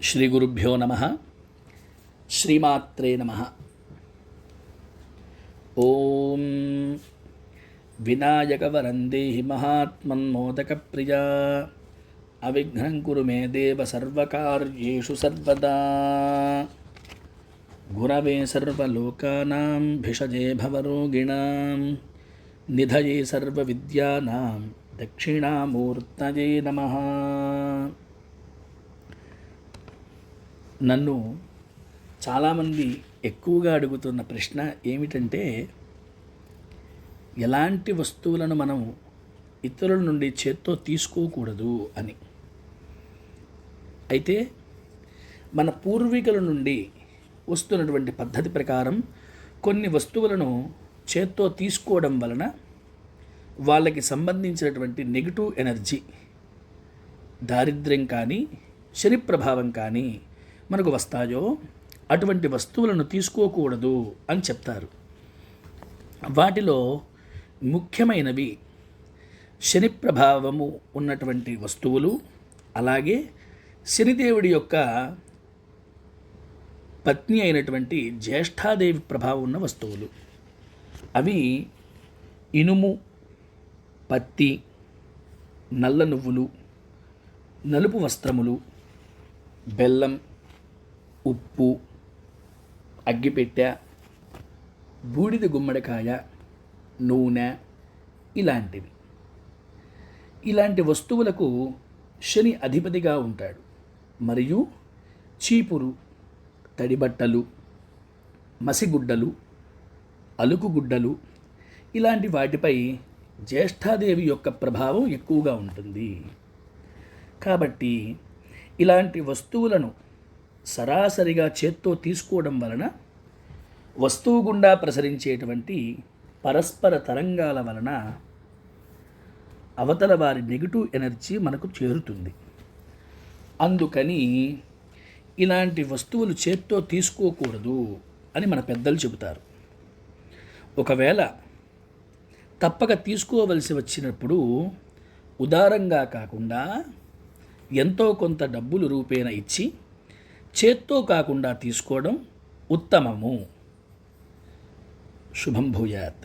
శ్రీ గురుభ్యో నమః. శ్రీమాత్రే నమః. ఓం వినాయకవరం దేహి మహాత్మన్మోదకప్రియా అవిఘ్నం కురు మే దేవ సర్వకార్యేషు సర్వదా. గురవే సర్వలోకానాం భిషజే భవరోగిణాం నిధయే సర్వవిద్యానాం దక్షిణామూర్తయే నమః. నన్ను చాలామంది ఎక్కువగా అడుగుతున్న ప్రశ్న ఏమిటంటే, ఎలాంటి వస్తువులను మనం ఇతరుల నుండి చేత్తో తీసుకోకూడదు అని. అయితే మన పూర్వీకుల నుండి వస్తున్నటువంటి పద్ధతి ప్రకారం కొన్ని వస్తువులను చేత్తో తీసుకోవడం వలన వాళ్ళకి సంబంధించినటువంటి నెగిటివ్ ఎనర్జీ, దారిద్ర్యం కానీ శని ప్రభావం కానీ మనకు వస్తాయో అటువంటి వస్తువులను తీసుకోకూడదు అని చెప్తారు. వాటిలో ముఖ్యమైనవి శని ప్రభావము ఉన్నటువంటి వస్తువులు, అలాగే శనిదేవుడి యొక్క పత్ని అయినటువంటి జ్యేష్ఠాదేవి ప్రభావం ఉన్న వస్తువులు. అవి ఇనుము, పత్తి, నల్ల నువ్వులు, నలుపు వస్త్రములు, బెల్లం, ఉప్పు, అగ్గిపెట్టె, బూడిద గుమ్మడికాయ, నూనె ఇలాంటివి. ఇలాంటి వస్తువులకు శని అధిపతిగా ఉంటాడు. మరియు చీపురు, తడిబట్టలు, మసిగుడ్డలు, అలుకుగుడ్డలు ఇలాంటి వాటిపై జ్యేష్ఠాదేవి యొక్క ప్రభావం ఎక్కువగా ఉంటుంది. కాబట్టి ఇలాంటి వస్తువులను సరాసరిగా చేత్తో తీసుకోవడం వలన వస్తువు గుండా ప్రసరించేటువంటి పరస్పర తరంగాల వలన అవతల వారి నెగిటివ్ ఎనర్జీ మనకు చేరుతుంది. అందుకని ఇలాంటి వస్తువులు చేత్తో తీసుకోకూడదు అని మన పెద్దలు చెబుతారు. ఒకవేళ తప్పక తీసుకోవలసి వచ్చినప్పుడు ఉదారంగా కాకుండా ఎంతో కొంత డబ్బులు రూపేణ ఇచ్చి చేత్తో కాకుండా తీసుకోవడం ఉత్తమము. శుభం భూయాత్.